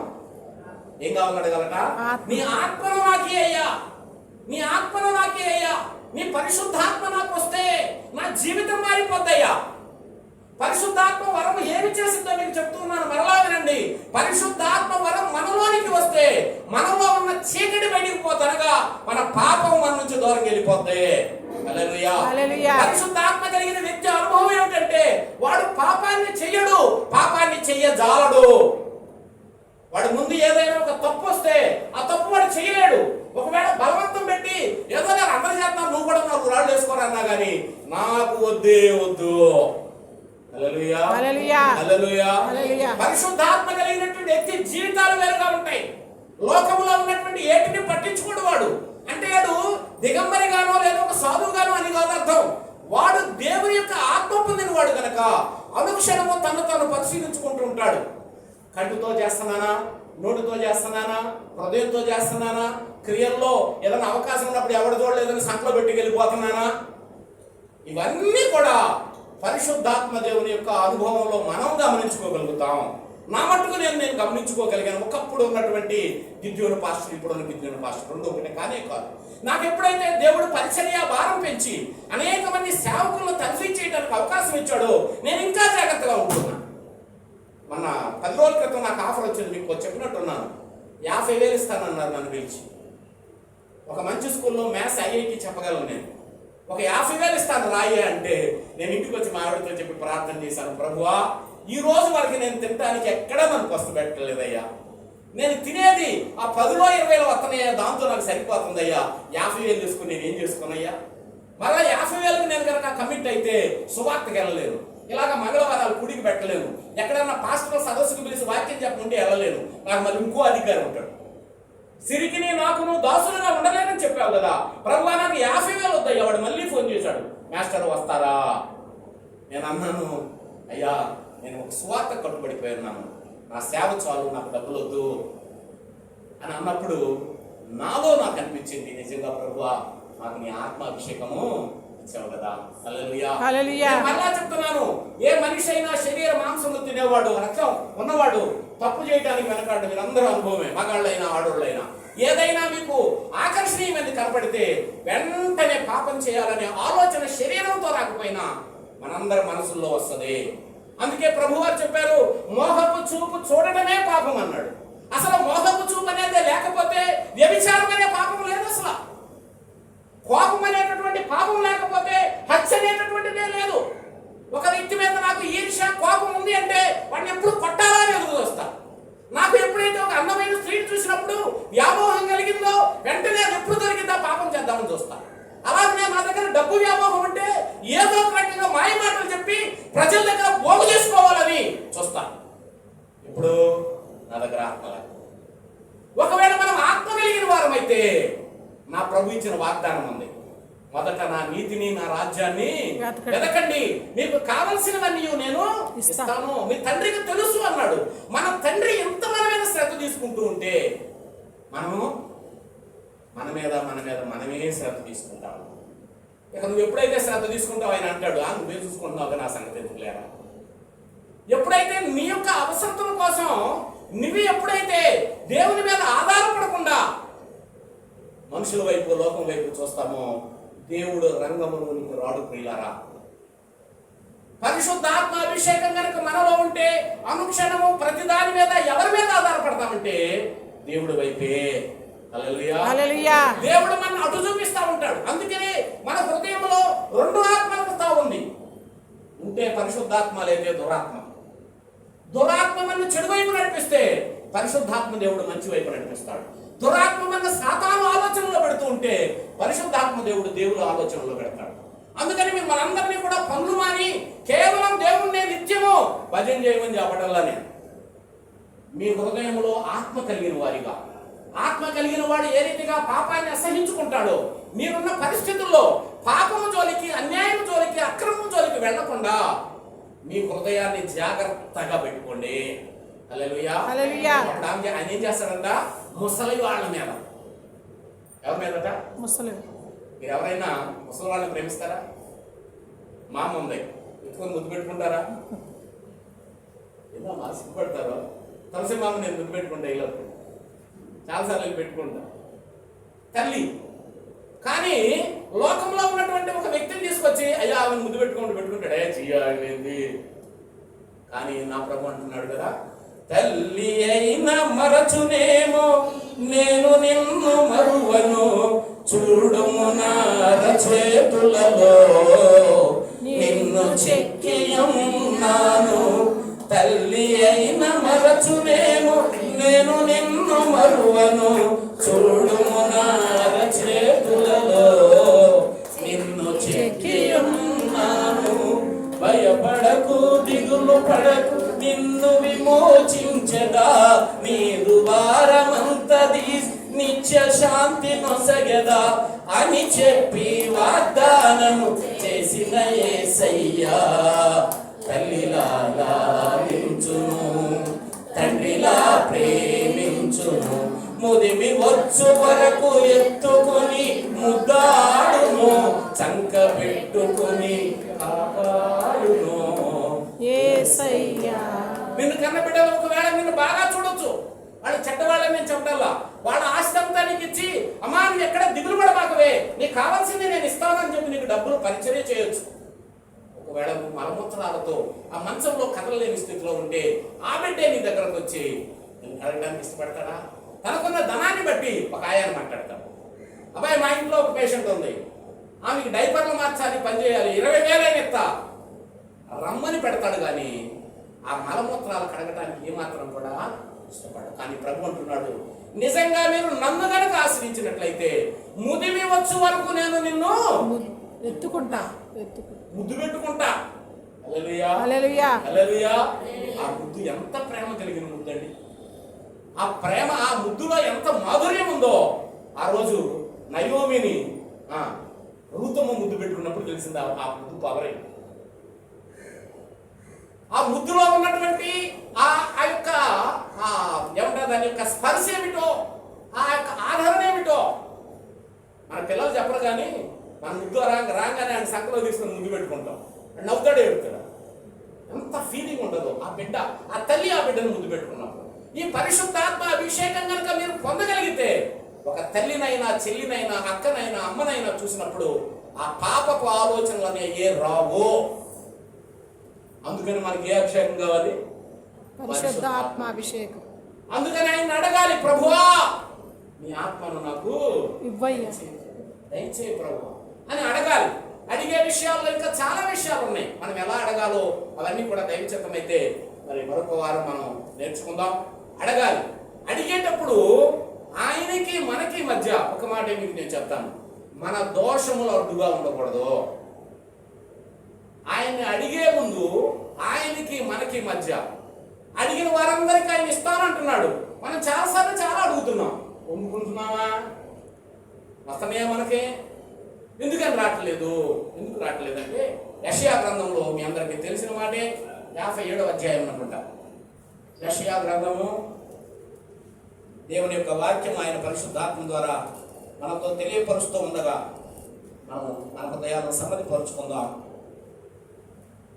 ఏం కావాలని అడగలట? నీ ఆత్మను నాకే అయ్యా, నీ ఆత్మను నాకే అయ్యా, నీ పరిశుద్ధాత్మ నాకు వస్తే నా జీవితం మారిపోద్దయ్యా. పరిశుద్ధాత్మ వరం ఏమి చేసిందో మీకు చెప్తున్నాను, మరలా వినండి. పరిశుద్ధాత్మ వరం మనలోనికి వస్తే మనలో ఉన్న చీకటి బయటికి పోతనగా మన పాపం మన నుంచి దూరం వెళ్ళిపోద్ది. హల్లెలూయా. పరిశుద్ధాత్మ కలిగిన వ్యక్తి అనుభవం ఏమిటంటే వాడు పాపాన్ని చెయ్యడు, పాపాన్ని చెయ్యజాలడు. వాడు ముందు ఏదైనా ఒక తప్పు వస్తే ఆ తప్పు వాడు చేయలేడు. ఒకవేళ బలవంతం పెట్టి ఏదో నేను అందరి చేస్తాను, నువ్వు కూడా నాకు రాళ్ళు వేసుకోరన్నా కానీ నాకు వద్దే వద్దు. పరిశుద్ధాత్మ కలిగినటువంటి వ్యక్తి జీవితాలు వేరుగా ఉంటాయి. లోకంలో ఉన్నటువంటి ఏటిని పట్టించుకోడు వాడు. అంటే వాడు దిగంబరిగానో లేదా ఒక సాధువుగానో అని కాదు అర్థం. వాడు దేవుని యొక్క ఆత్మ పొందిన వాడు కనుక అనుక్షణము తను పరిశీలించుకుంటూ ఉంటాడు. కంటితో చేస్తున్నానా, నోటితో చేస్తున్నానా, హృదయంతో చేస్తున్నానా, క్రియల్లో ఏదైనా అవకాశం ఉన్నప్పుడు ఎవరు చూడలేదని సంకలో పెట్టి వెళ్ళిపోతున్నానా? ఇవన్నీ కూడా పరిశుద్ధాత్మ దేవుని యొక్క అనుభవంలో మనం గమనించుకోగలుగుతాం. నా మట్టుకు నేను గమనించుకోగలిగాను. ఒకప్పుడు ఉన్నటువంటి గిద్యోను పాస్టర్, ఇప్పుడున్న గిద్యోను పాస్టర్ రెండు ఒకటే కానే కాదు. నాకు ఎప్పుడైతే దేవుడు పరిచర్య భారం పెంచి అనేక మంది సేవకులను తనిఖీ చేయడానికి అవకాశం ఇచ్చాడో నేను ఇంకా జాగ్రత్తగా ఉంటున్నాను. మొన్న 10 రోజుల క్రితం నాకు ఆఫర్ వచ్చింది, మీకు చెప్పినట్టున్నాను. 50,000 ఇస్తానన్నారు నన్ను పిలిచి. ఒక మంచి స్కూల్లో మ్యాథ్స్ ఐఐకి చెప్పగలను నేను. ఒక 50,000 ఇస్తాను రాయి అంటే నేను ఇంటికి వచ్చి మా ఆవిడతో చెప్పి ప్రార్థన చేశాను, ప్రభువా ఈ రోజు వరకు నేను తినడానికి ఎక్కడా నన్ను కష్టం పెట్టలేదయ్యా. నేను తినేది ఆ 10లో 20లో వస్తున్నాయ్యా, దాంతో నాకు సరిపోతుందయ్యా. 50,000 తీసుకుని నేను ఏం చేసుకున్నాయ్యా? మళ్ళీ 50,000కి నేను కనుక కమిట్ అయితే సువార్తకి వెళ్ళలేను, ఇలాగ మంగళవారాలు కుడికి పెట్టలేను, ఎక్కడన్నా పాస్టర్ సదస్సుకు పిలిచి వాక్యం చెప్పమంటే వెళ్ళలేను. నాకు మళ్ళీ ఇంకో అధికారి ఉంటాడు. సిరికిని నాకును దాసులుగా ఉండలేనని చెప్పావు కదా ప్రభువా, నాకు 50,000 వద్దయ్యా. వాడు మళ్ళీ ఫోన్ చేశాడు, మాస్టర్ వస్తారా? నేను అన్నాను, అయ్యా నేను ఒక సువార్త కట్టుబడిపోయినాను, నా సేవ చాలు, నాకు డబ్బులు వద్దు అని అన్నప్పుడు నాలో నాకు అనిపించింది, నిజంగా ప్రభువా నాకు నీ ఆత్మాభిషేకము ఇచ్చావు కదా. హల్లెలూయా. మళ్ళా చెప్తున్నాను, ఏ మనిషి అయినా శరీర మాంసము తినేవాడు, రక్తం ఉన్నవాడు తప్పు చేయడానికి వెనకాడు. మీరందరూ అనుభవమే, మగాళ్ళైనా ఆడోళ్ళైనా. ఏదైనా మీకు ఆకర్షణీయమైనది కనపడితే వెంటనే పాపం చేయాలనే ఆలోచన శరీరంతో రాకపోయినా మనందరి మనసుల్లో వస్తుంది. అందుకే ప్రభువారు చెప్పారు, మోహపు చూపు చూడటమే పాపం అన్నాడు. అసలు మోహపు చూపు అనేది లేకపోతే వ్యభిచారం అనే పాపం లేదు. అసలు కోపం అనేటటువంటి పాపం లేకపోతే హత్య అనేటటువంటిదే లేదు. ఒక వ్యక్తి మీద నాకు ఈర్ష్య కోపం ఉంది అంటే వాడిని ఎప్పుడు కొట్టాలని ఎదురు వస్తా. నాకు ఎప్పుడైతే ఒక అందమైన స్త్రీని చూసినప్పుడు వ్యామోహం కలిగిందో వెంటనే అది ఎప్పుడు దొరికిందా పాపం చేద్దామని చూస్తా. అలాగే నా దగ్గర డబ్బు వ్యామోహం అంటే ఏదో ఒక రకంగా మాయ మాటలు చెప్పి ప్రజల దగ్గర పోగు చేసుకోవాలని చూస్తా. ఇప్పుడు నా దగ్గర ఆత్మ. ఒకవేళ మనం ఆత్మ కలిగిన వారం అయితే నా ప్రభు ఇచ్చిన వాగ్దానం ఉంది, మొదట నా నీతిని నా రాజ్యాన్ని వెతకండి, మీకు కావలసినవన్నీ నేను ఇస్తాను, మీ తండ్రికి తెలుసు అన్నాడు. మన తండ్రి ఎంత మన మీద శ్రద్ధ తీసుకుంటూ ఉంటే మనము మన మీద మనమే శ్రద్ధ తీసుకుంటాము. ఇక నువ్వు ఎప్పుడైతే శ్రద్ధ తీసుకుంటావు ఆయన అంటాడు, నువ్వే చూసుకుంటున్నావు నా సంగతి ఎందుకు లేరా. ఎప్పుడైతే నీ యొక్క అవసరతల కోసం నువ్వు ఎప్పుడైతే దేవుని మీద ఆధారపడకుండా మనుషుల వైపు లోకం వైపు చూస్తామో దేవుడు రంగములోనికి రాడు. ప్రియులారా, పరిశుద్ధాత్మ అభిషేకం కనుక మనలో ఉంటే అనుక్షణము ప్రతి దాని మీద ఎవరి మీద ఆధారపడతామంటే దేవుడి వైపే. హల్లెలూయా. దేవుడు మన అటు చూపిస్తా ఉంటాడు. అందుకనే మన హృదయంలో 2 ఆత్మలకు తావు ఉంది. ఉంటే పరిశుద్ధాత్మ లేదే దురాత్మ. దురాత్మ మన చెడు వైపు నడిపిస్తే పరిశుద్ధాత్మ దేవుడు మంచి వైపు నడిపిస్తాడు. దురాత్మ మన సాతాను ఆలోచనలో పెడుతూ ఉంటే పరిశుద్ధాత్మ దేవుడు దేవుడు ఆలోచనలో పెడతాడు. అందుకని మేము మనందరినీ కూడా పనులు మాని కేవలం దేవుణ్ణి నిత్యము భజన చేయమని చెప్పడంలానే మీ హృదయంలో ఆత్మ కలిగిన వారిగా, ఆత్మ కలిగిన వాడు ఏ రీతిగా పాపాన్ని అసహించుకుంటాడో మీరున్న పరిస్థితుల్లో పాపము జోలికి, అన్యాయం జోలికి, అక్రమం జోలికి వెళ్లకుండా మీ హృదయాన్ని జాగ్రత్తగా పెట్టుకోండి. హల్లెలూయా. ఆయన ఏం చేస్తారంట, ముసలి వాళ్ళ మీద. ఎవరి మీదట? ముసలి. మీరు ఎవరైనా ముసలి వాళ్ళని ప్రేమిస్తారా? మామ ఉంది ఎత్తుకొని ముద్దు పెట్టుకుంటారా? ఏదో మా సిగ్గుపడతారు. తులసి మామ నేను ముద్దు పెట్టుకుంటా, ఇలా చాలాసార్లు పెట్టుకుంటా తల్లి. కానీ లోకంలో ఉన్నటువంటి ఒక వ్యక్తిని తీసుకొచ్చి అయ్యా ఆమెను ముద్దు పెట్టుకుంటాడే చెయ్యాలి. కానీ నా ప్రభు అంటున్నాడు కదా, తల్లి అయిన మరచునేమో నేను నిన్ను మరువను, చూడుము నా చేతులలో నిన్ను చెక్కియున్నాను. తల్లి అయిన మరచునేమో నేను నిన్ను మరువను, చూడుము నా చేతులలో నిన్ను చెక్కియున్నాను. భయపడకు, దిగులు పడకు, నిన్ను విమోచించదా, నీదు భారమంతది నిత్య శాంతి నొసగదా అని చెప్పి వాగ్దానము చేసిన యేసయ్యా తల్లిలాగా నించును, తండ్రి ఇలా ప్రేమించును, ముదిమి వచ్చు వరకు ఎత్తుకొని ముద్దాడును, చంక పెట్టుకొని కాపాడును. యేసయ్యా నిన్ను కన్న బిడ్డలు ఒకవేళ నిన్ను బాగా చూడొచ్చు, వాళ్ళు చెడ్డవాళ్ళని నేను చెప్పడల్లా, వాళ్ళ ఆస్తి అంతా నీకు ఇచ్చి అమ్మా నువ్వు ఎక్కడ దిగులు పడబాకవే, నీకు కావాల్సింది నేను ఇస్తానని చెప్పి నీకు డబ్బులు పరిచర్య చేయొచ్చు. ఒకవేళ నువ్వు మలమూత్రాలతో ఆ మంచంలో కదలలేని స్థితిలో ఉంటే ఆ బిడ్డే నీ దగ్గరకు వచ్చి నేను అడగడానికి ఇష్టపడతాడా? తనకున్న ధనాన్ని బట్టి ఒక ఆయాన్ని మాట్లాడతాడు. అబ్బాయి మా ఇంట్లో ఒక పేషెంట్ ఉంది, ఆమెకి డైపర్లు మార్చాలి, పని చేయాలి, 20,000 ఎత్తా రమ్మని పెడతాడు. కానీ ఆ మలమూత్రాలు కడగటానికి ఏమాత్రం కూడా ఇష్టపడదు. కానీ ప్రభు అంటున్నాడు, నిజంగా మీరు నన్ను కనుక ఆశ్రయించినట్లయితే ముదిమి వచ్చు వరకు నేను నిన్ను ఎత్తుకుంటా ముద్దు పెట్టుకుంటా. హల్లెలూయా హల్లెలూయా హల్లెలూయా. ఆ ముద్దు ఎంత ప్రేమ కలిగిన ముద్దు అండి! ఆ ప్రేమ, ఆ ముద్దులో ఎంత మాధుర్యం ఉందో ఆ రోజు నయోమిని రూతమ్మ ముద్దు పెట్టుకున్నప్పుడు తెలిసింది ఆ ముద్దు పవరే. ఆ ముద్దులో ఉన్నటువంటి ఆ యొక్క ఏమంటారు దాని యొక్క స్పర్శ ఏమిటో, ఆ యొక్క ఆదరణ ఏమిటో మన పిల్లలు చెప్పరు. కానీ మన ముద్దు రాగానే ఆయన సంకలో తీసుకుని ముద్దు పెట్టుకుంటాం, నవ్వుతాడే పెడతాడు. ఎంత ఫీలింగ్ ఉండదు ఆ బిడ్డ, ఆ తల్లి ఆ బిడ్డను ముద్దు పెట్టుకున్నప్పుడు. ఈ పరిశుద్ధాత్మ అభిషేకం కనుక మీరు పొందగలిగితే ఒక తల్లినైనా, చెల్లినైనా, అక్కనైనా, అమ్మనైనా చూసినప్పుడు ఆ పాపపు ఆలోచనలు అనేవి రావు. అందుకని మనకి ఏ అభిషేకం కావాలి? పరిశుద్ధాత్మ అభిషేకం. అందుకని ఆయన అడగాలి, ప్రభువా నీ ఆత్మను నాకు ఇవ్వయ్యా, దయచేయి ప్రభు అని అడగాలి. అడిగే విషయాల్లో ఇంకా చాలా విషయాలు ఉన్నాయి, మనం ఎలా అడగాలో అవన్నీ కూడా దైవచిత్తమైతే మరి మరొక వారం మనం నేర్చుకుందాం. అడగాలి. అడిగేటప్పుడు ఆయనకి మనకి మధ్య ఒక మాట మీకు నేను చెప్తాను, మన దోషములు అడ్డుగా ఉండకూడదు. ఆయన్ని అడిగే ముందు ఆయనకి మనకి మధ్య, అడిగిన వారందరికీ ఆయన ఇస్తానంటున్నాడు. మనం చాలాసార్లు చాలా అడుగుతున్నాం, వండుకుంటున్నావా? వస్తనే మనకి ఎందుకని రావట్లేదు? ఎందుకు రావట్లేదంటే యెషయా గ్రంథంలో మీ అందరికీ తెలిసిన మాటే 57వ అధ్యాయం అనుకుంటా. యెషయా గ్రంథము, దేవుని యొక్క వాక్యం ఆయన పరిశుద్ధాత్మ ద్వారా మనతో తెలియపరుస్తూ ఉండగా మనం మన హృదయాలను సమ్మతిపరుచుకుందాం,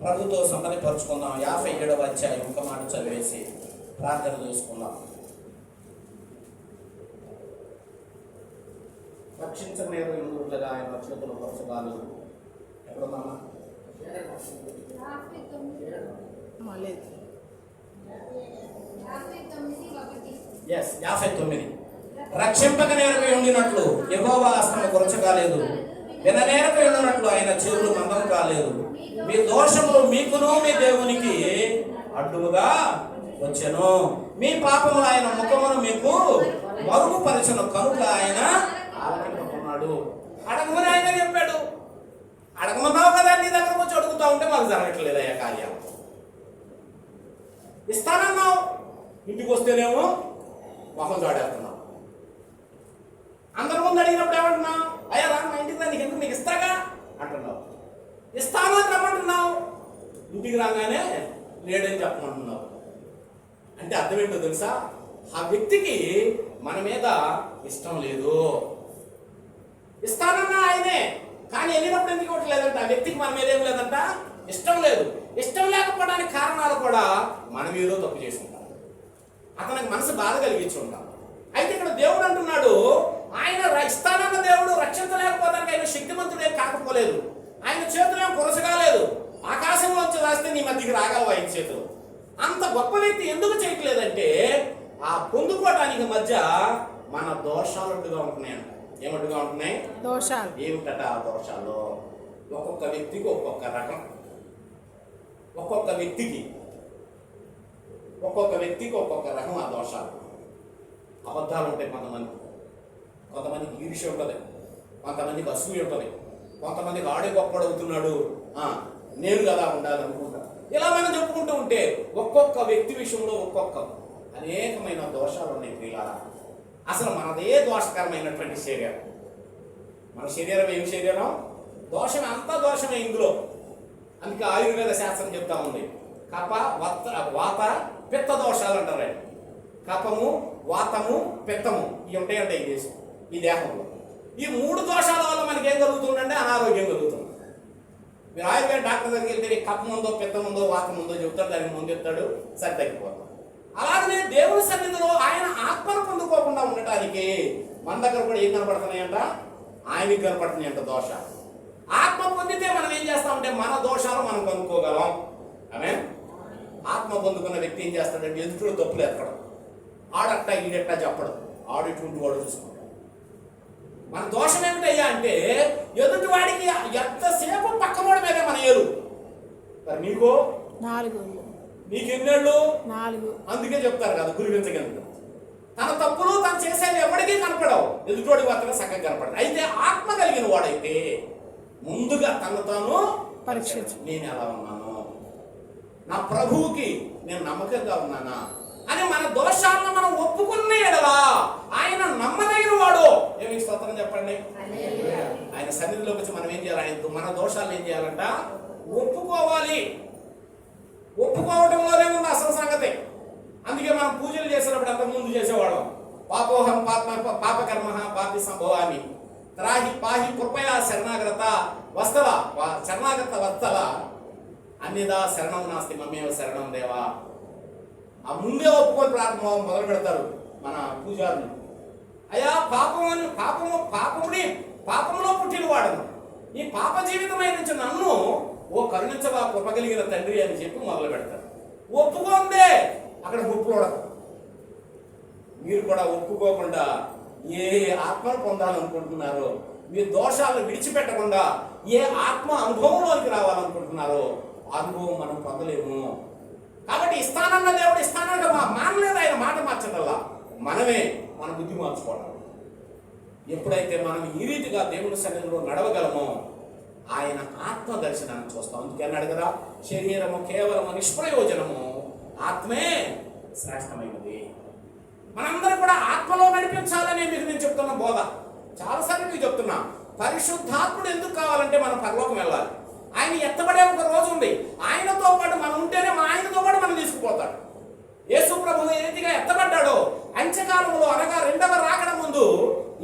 ప్రభుతో సమ్మతిపరుచుకుందాం. 57వ అధ్యాయం ఒక మాట చదివేసి ప్రార్థన చేసుకుందాం. రక్షించలేరు ఎందుకుగా ఆయన రక్షకులు పరచగాలు ఎక్కడున్నామా? ఎస్ 59. రక్షింపక నేరపై ఉండినట్లు యెహోవా హస్తము కొరచగాలేదు, విననేరపై ఉండినట్లు ఆయన చెవులు మందం కాలేదు. మీ దోషములు మీకును మీ దేవునికి అడ్డుగా వచ్చెను, మీ పాపములు ఆయన ముఖమును మీకు మరుగుపరచను కనుక ఆయన ఆలకించుకున్నాడు. అడగమని ఆయన చెప్పాడు. అడగమన్నావు కదా, నీ దగ్గర వచ్చి అడుగుతా ఉంటే మాకు జరగట్లేదు అయ్యా కార్యాలు. ఇస్తానన్నావు, ఇంటికి వస్తేనేమో మొహం చాడేస్తున్నావు. అందరి ముందు అడిగినప్పుడు ఏమంటున్నావు? అయ్యా రా మా ఇంటికి రా, నీకు ఎందుకు, నీకు ఇస్తాగా అంటున్నావు. ఇస్తాను అని రమ్మంటున్నావు, ఇంటికి రాగానే లేడని చెప్పమంటున్నావు. అంటే అర్థం ఏంటో తెలుసా? ఆ వ్యక్తికి మన మీద ఇష్టం లేదు. ఇస్తానన్నా ఆయనే, కానీ వెళ్ళినప్పుడు ఎందుకు ఇవ్వట్లేదంట? ఆ వ్యక్తికి మన మీద ఏం లేదంట, ఇష్టం లేదు. ఇష్టం లేకపోవడానికి కారణాలు కూడా మనం ఏదో తప్పు చేసి ఉంటాం, అతనికి మనసు బాధ కలిగించి ఉంటాం. అయితే ఇక్కడ దేవుడు అంటున్నాడు, ఆయన ఇస్తానన్న దేవుడు రక్షించలేకపోతానికి ఆయన శక్తిమంతుడే కాకపోలేదు, ఆయన చేతులు ఏం కొరసగాలేదు, ఆకాశంలోంచి రాస్తే నీ మధ్యకి రాగలవు ఆయన చేతులు. అంత గొప్ప వ్యక్తి ఎందుకు చేయట్లేదంటే ఆ పొందుకోవడానికి మధ్య మన దోషాలు అడ్డుగా ఉంటున్నాయంట. ఏమడ్డుగా ఉంటున్నాయి? దోషాలు. ఏమిటట ఆ దోషాలు? ఒక్కొక్క వ్యక్తికి ఒక్కొక్క రకం, ఒక్కొక్క వ్యక్తికి ఒక్కొక్క రకం ఆ దోషాలు. అబద్ధాలు ఉంటాయి కొంతమందికి ఈర్ష్య ఉంటుంది, కొంతమందికి అసూయ ఉంటుంది, కొంతమందికి ఆడే గొప్పడవుతున్నాడు, నేను కదా ఉండాలనుకుంటా. ఇలా మనం చెప్పుకుంటూ ఉంటే ఒక్కొక్క వ్యక్తి విషయంలో ఒక్కొక్క అనేకమైన దోషాలు ఉన్నాయి ప్రియులారా. అసలు మనదే దోషకరమైనటువంటి శరీరం. మన శరీరం ఏమి శరీరం? దోషమే, అంతా దోషమే ఇందులో. అందుకే ఆయుర్వేద శాస్త్రం చెప్తా ఉంది, కప వాత పిత్త దోషాలు అంటారు. కఫము, వాతము, పిత్తము ఇవి ఉంటాయంటే ఈ దేహంలో. ఈ 3 దోషాల వల్ల మనకి ఏం కలుగుతుందంటే అనారోగ్యం కలుగుతుంది. మీరు ఆయుర్వేద డాక్టర్ దగ్గరికి వెళ్తే కఫం ఉందో, పిత్తం ఉందో, వాతం ఉందో చెబుతాడు, దానికి ముందు చెప్తాడు, సరి తగ్గిపోతాం. అలాగనే దేవుని సన్నిధిలో ఆయన ఆత్మను పొందుకోకుండా ఉండటానికి మన దగ్గర కూడా ఏం కనపడుతున్నాయంట? ఆయనకి కనపడుతున్నాయంట దోషాలు. ఆత్మ పొందితే మనం ఏం చేస్తామంటే మన దోషాలు మనం కనుక్కోగలం. ఆమె ఆత్మ పొందుకున్న వ్యక్తి ఏం చేస్తాడంటే ఎదుటి తప్పులు ఎత్తడం, ఆడట్ట ఈడట్ట చెప్పడం, ఆడు ఇటువంటి వాడు చూసుకుంటాడు. మన దోషం ఏమిటయ్యా అంటే ఎదుటి వాడికి ఎంతసేపు పక్కనోడి మీదే మన ఏలు. మరి నీకో 4 నీకెన్నేళ్ళు? 4. అందుకే చెప్తారు కదా గురివించగలుగుతాం. తన తప్పులు తను చేసేది ఎవరికీ కనపడవు, ఎదుటోడి మాత్రమే చక్కగా కనపడదు. అయితే ఆత్మ కలిగిన వాడైతే ముందుగా తను తాను పరీక్షించు. నేను ఎలా ఉన్నాను, నా ప్రభువుకి నేను నమ్మకంగా ఉన్నానా అని మన దోషాలను మనం ఒప్పుకున్న ఎడలా ఆయన నమ్మదగిన వాడు. ఏమి స్తోత్రం చెప్పండి. ఆయన సన్నిధిలోకి వచ్చి మనం ఏం చేయాలి? ఆయన మన దోషాలను ఏం చేయాలంట? ఒప్పుకోవాలి. ఒప్పుకోవడంలోనే ఉంది అసలు సంగతి. అందుకే మనం పూజలు చేసినప్పుడు అంతకుముందు చేసేవాళ్ళం, పాపోహం పాపకర్మ పాపి సంభవామి త్రాహి పాహి కృపయా శరణాగత వస్తల శరణాగత వస్తల అన్నిదా శరణం నాస్తి మమ్మేవ శరణం దేవా. ఆ ముందే ఒప్పుకొని ప్రారంభం మొదలు పెడతారు మన పూజారులు. అయ్యా పాపములో పుట్టిన వాడను, ఈ పాప జీవితమై నుంచి నన్ను ఓ కరుణించవా కృపగలిగిన తండ్రి అని చెప్పి మొదలు పెడతారు. ఒప్పుకోందే అక్కడ గుప్పులోడదు. మీరు కూడా ఒప్పుకోకుండా ఏ ఆత్మను పొందాలనుకుంటున్నారో, మీ దోషాలను విడిచిపెట్టకుండా ఏ ఆత్మ అనుభవంలోకి రావాలనుకుంటున్నారో అనుభవం మనం పొందలేము. కాబట్టి ఇస్తానన్న దేవుడు ఇస్తానన్న మానలేదు, ఆయన మాట మార్చదల్లా మనమే మన బుద్ధి మార్చుకోవడం. ఎప్పుడైతే మనం ఈ రీతిగా దేవుని సన్నిధిలో నడవగలమో ఆయన ఆత్మ దర్శనాన్ని చూస్తాం. అందుకే అన్నాడు కదా, శరీరము కేవలము నిష్ప్రయోజనము, ఆత్మే శ్రేష్టమైనది. మనందరం కూడా ఆత్మలో నడిపించాలని మీకు నేను చెప్తున్న బోధ చాలాసార్లు మీకు చెప్తున్నా. పరిశుద్ధాత్ముడు ఎందుకు కావాలంటే మనం పరలోకం వెళ్ళాలి. ఆయన ఎత్తబడే ఒక రోజు ఉంది, ఆయనతో పాటు మనం ఉంటేనే ఆయనతో పాటు మనం తీసుకుపోతాడు. యేసు ప్రభువు ఏ రీతిగా ఎత్తబడ్డాడో అంత్యకాలంలో అనగా 2వ రాకడ ముందు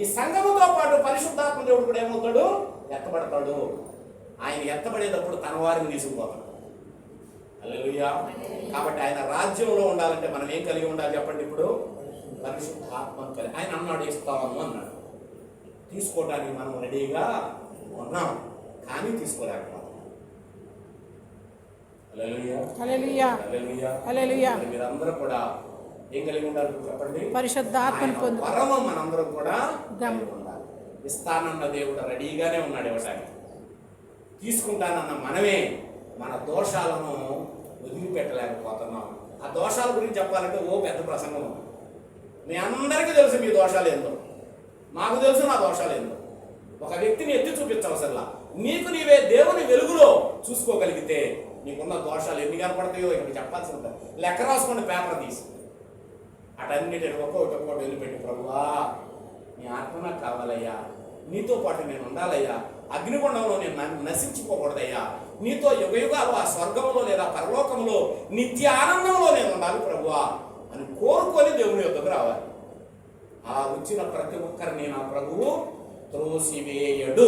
ఈ సంఘముతో పాటు పరిశుద్ధాత్మ దేవుడు కూడా ఏమవుతాడు? ఎత్తబడతాడు. ఆయన ఎత్తబడేటప్పుడు తన వారిని తీసుకుపోతాడు. హల్లెలూయా. కాబట్టి ఆయన రాజ్యంలో ఉండాలంటే మనం ఏం కలిగి ఉండాలి చెప్పండి? ఇప్పుడు పరిశుద్ధాత్మను కలిగి. ఆయన అన్నాడు ఇస్తాము అన్నాడు. తీసుకోవడానికి మనం రెడీగా ఉన్నాం, కానీ తీసుకోలేకపోతాం. హల్లెలూయా, హల్లెలూయా, హల్లెలూయా, హల్లెలూయా. మీరందరూ కూడా ఏం కలిగి ఉండాలి చెప్పండి? పరిశుద్ధాత్మను పొందు. పరమ మనందరం కూడా కలిగి ఉండాలి. ఇస్తానన్న దేవుడు రెడీగానే ఉన్నాడు ఇవ్వడానికి. తీసుకుంటానన్న మనమే మన దోషాలను వదిలిపెట్టలేకపోతున్నాం. ఆ దోషాల గురించి చెప్పాలంటే ఓ పెద్ద ప్రసంగం. మీ అందరికీ తెలుసు మీ దోషాలు ఏందో, మాకు తెలుసు నా దోషాలు ఏందో. ఒక వ్యక్తిని ఎత్తి చూపించవసరలా, నీకు నీవే దేవుని వెలుగులో చూసుకోగలిగితే నీకున్న దోషాలు ఎన్ని కనపడతాయో ఇక్కడ చెప్పాల్సి ఉంటుంది. లెక్క రాసుకోండి పేపర్ తీసి, అటన్నిటిని ఒక్కొక్కటి వదిలిపెట్టి, ప్రభువా నీ ఆత్మ నాకు కావాలయ్యా, నీతో పాటు నేను ఉండాలయ్యా, అగ్నిగుండంలో నేను నశించిపోకూడదయ్యా, నీతో యుగయుగాలు ఆ స్వర్గంలో లేదా పరలోకంలో నిత్య ఆనందంలో నేను ఉండాలి ప్రభువా అని కోరుకొని దేవుని యొద్దకు రావాలి. ఆ వచ్చిన ప్రతి ఒక్కరిని నా ప్రభువు త్రోసివేయడు.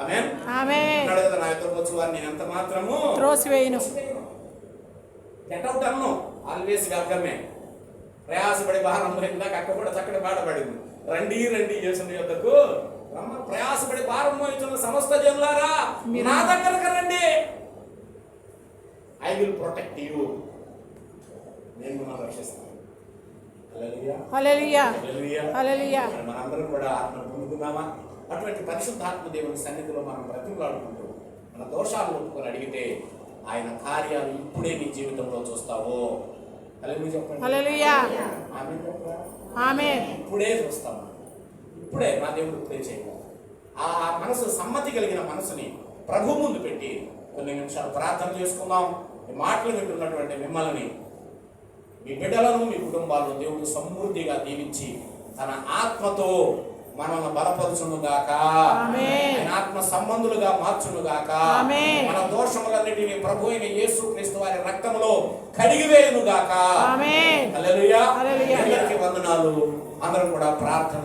ఆమేన్, ఆమేన్. అన్నాడు కదా, నా యొద్దకు వచ్చి వారిని నేను ఎంత మాత్రము త్రోసివేయను. గెట్ అవుట్ అన్ను, ఆల్వేస్ వెల్కమ్. ప్రయాసపడి భారం ఇందాక అక్క కూడా చక్కటి పాట పడింది, రండి రండి యేసుని యొద్దకు రమ్మ. ప్రయాసపడి భారం మోయుచున్న సమస్త జనులారా నా దగ్గరకు రండి, ఐ విల్ ప్రొటెక్ట్ యూ, నేను మిమ్మల్ని రక్షిస్తాను. హల్లెలూయా, హల్లెలూయా, హల్లెలూయా, హల్లెలూయా. మనందరం కూడా ఆత్మను పొందుకున్నామా? అటువంటి పరిశుద్ధాత్మ దేవుని సన్నిధిలో మనం బ్రతిమలాడుకుంటూ మన దోషాలు ఒప్పుకొని అడిగితే ఆయన కార్యాలు ఇప్పుడే నీ జీవితంలో చూస్తావో. హల్లెలూయా చెప్పండి. హల్లెలూయా, ఆమేన్ చెప్పరా? ఆమేన్. ఇప్పుడే చూస్తాం, ఇప్పుడే మా దేవుడు ఇప్పుడే చేయగలరు. ఆ మనసు సమ్మతి కలిగిన మనసుని ప్రభు ముందు పెట్టి కొన్ని నిమిషాలు ప్రార్థన చేసుకుందాం. ఈ మాటలు వింటున్నటువంటి మిమ్మల్ని, మీ బిడ్డలను, మీ కుటుంబాలను దేవుడు సమృద్ధిగా దీవించి తన ఆత్మతో మనల్ని బలపరుచును గాక, ఆమేన్. ఆయన ఆత్మ సంబంధులుగా మార్చును గాక, ఆమేన్. మన దోషములన్నిటినీ ప్రభు అయిన యేసుక్రీస్తు వారి రక్తములో కడిగివేయును గాక. ఆమేన్. హల్లెలూయా. హల్లెలూయా. అందరికీ వందనాలు. అందరం కూడా ప్రార్థన